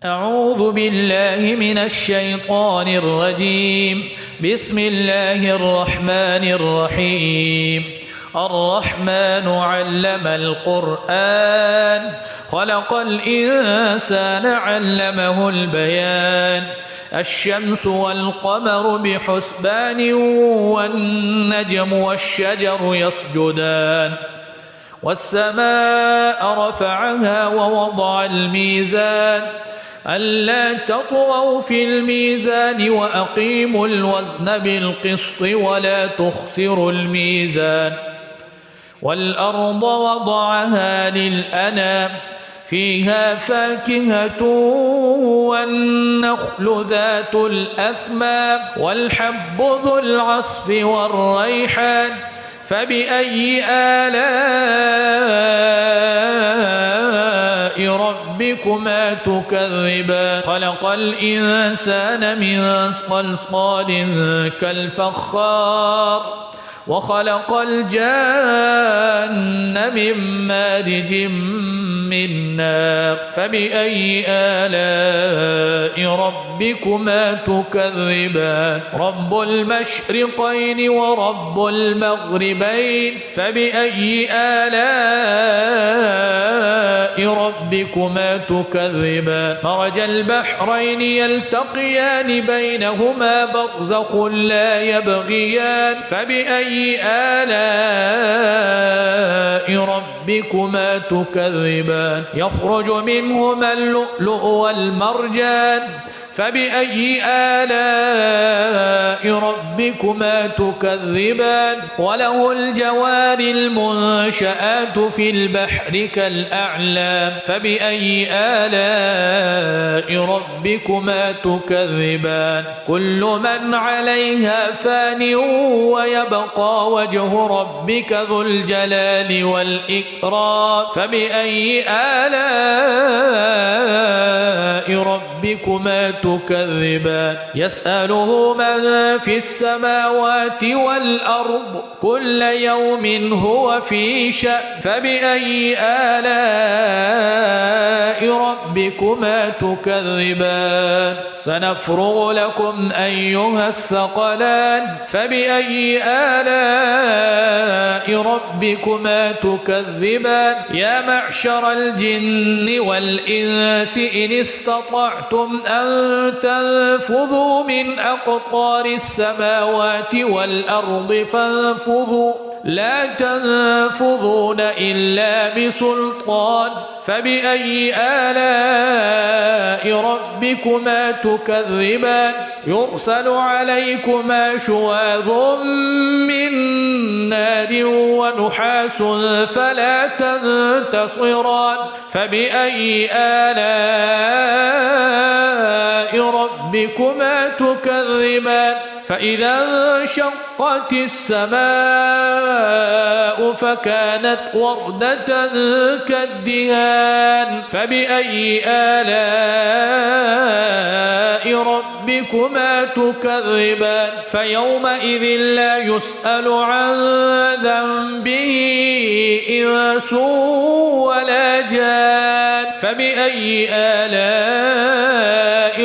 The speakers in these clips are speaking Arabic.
أعوذ بالله من الشيطان الرجيم. بسم الله الرحمن الرحيم. الرحمن علم القرآن خلق الإنسان علمه البيان. الشمس والقمر بحسبان والنجم والشجر يسجدان. والسماء رفعها ووضع الميزان ألا تطغوا في الميزان وأقيموا الوزن بالقسط ولا تخسروا الميزان. والأرض وضعها للأنام فيها فاكهة والنخل ذات الأكمام والحب ذو العصف والريحان فبأي آلاء ربكما تكذبان. خلق الإنسان من صلصال كالفخار وخلق الجان من مارج من نار فبأي آلاء ربكما تكذبان. رب المشرقين ورب المغربين فبأي آلاء ربكما تكذبان. مرج البحرين يلتقيان بينهما برزخ لا يبغيان فبأي آلاء ربكما تكذبان. يخرج منهما اللؤلؤ والمرجان فبأي آلاء ربكما تكذبان. وله الجوار المنشآت في البحر كالأعلام فبأي آلاء ربكما تكذبان. كل من عليها فان ويبقى وجه ربك ذو الجلال والإكرام فبأي آلاء ربكما تكذبان. يسأله من في السماوات والأرض كل يوم هو في شأن فبأي آلاء ربكما تكذبان. سنفرغ لكم أيها الثقلان فبأي آلاء ربكما تكذبان. يا معشر الجن والإنس إن استطعتم أن تنفذوا من أقطار السماوات والأرض فانفذوا لا تنفذون إلا بسلطان فبأي آلاء ربكما تكذبان. يرسل عليكما شواظ من نار ونحاس فلا تنتصران فبأي آلاء ربكما تكذبان. فإذا انشقت السماء فكانت وردة كالدهان فبأي آلاء ربكما تكذبان. فيومئذ لا يسأل عن ذنبه إنس ولا جان فبأي آلاء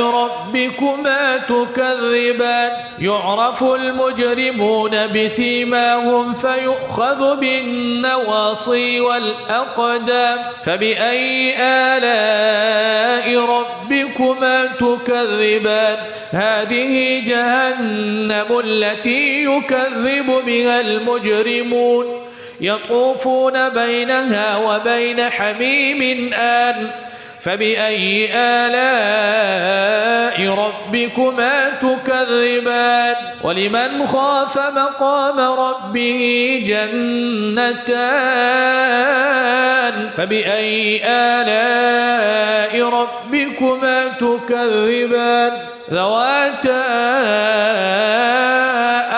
ربكما تكذبان. يعرف المجرمون بسيماهم فيؤخذ بالنواصي والأقدام فبأي آلاء ربكما تكذبان. هذه جهنم التي يكذب بها المجرمون يطوفون بينها وبين حميم آن فبأي آلاء ربكما تكذبان. ولمن خاف مقام ربه جنتان فبأي آلاء ربكما تكذبان. ذواتا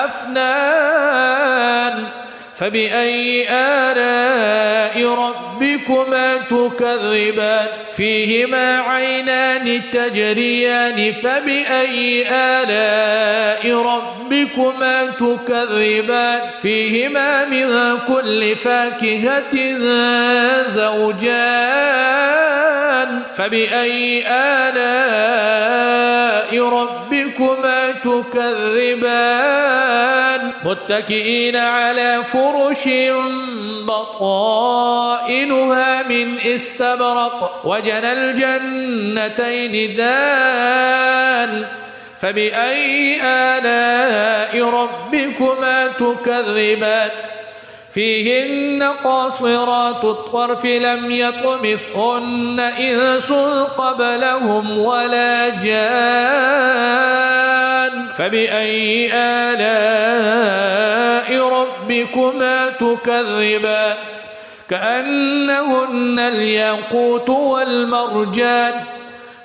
أفنان فبأي آلاء ربكما تكذبان. فيهما عينان تجريان فبأي آلاء ربكما تكذبان. فيهما من كل فاكهة زوجان فبأي آلاء تكذبان متكئين على فرش بطائنها من استبرق وجنى الجنتين دان فبأي آلاء ربكما تكذبان فيهن قاصرات الطرف لم يطمثهن إنس قبلهم ولا جان فبأي آلاء ربكما تكذبان كأنهن الياقوت والمرجان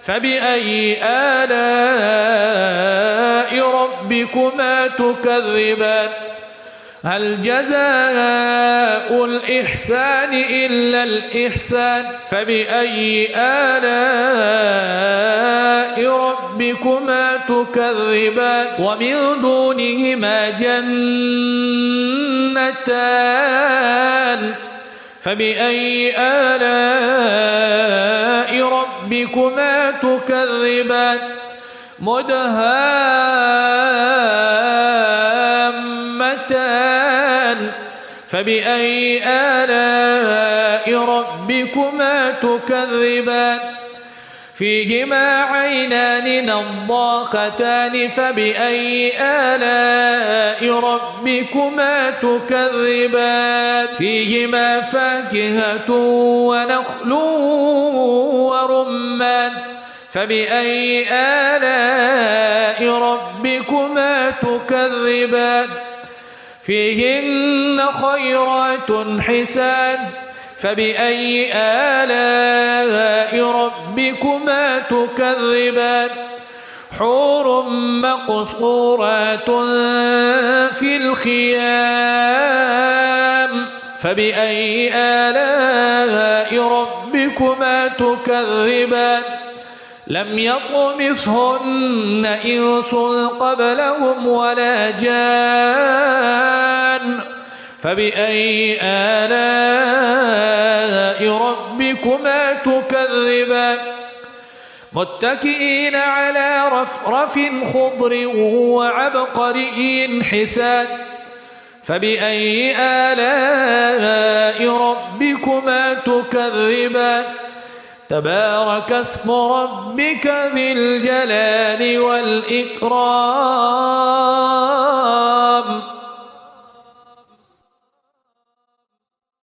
فبأي آلاء ربكما تكذبان هل جزاء الإحسان إلا الإحسان فبأي آلاء ربكما تكذبان ومن دونهما جنتان فبأي آلاء ربكما تكذبان مدهامتان فبأي آلاء ربكما تكذبان فيهما عينان نضاختان فبأي آلاء ربكما تكذبان فيهما فاكهة ونخل ورمان فبأي آلاء ربكما تكذبان فيهن خيرات حسان فبأي آلاء ربكما تكذبان حور مقصورات في الخيام فبأي آلاء ربكما تكذبان لم يطمثهن إنس قبلهم ولا جان فبأي آلاء ربكما تكذبان متكئين على رفرف خضر وعبقري حسان فبأي آلاء ربكما تكذبان تبارك اسم ربك ذي الجلال والإكرام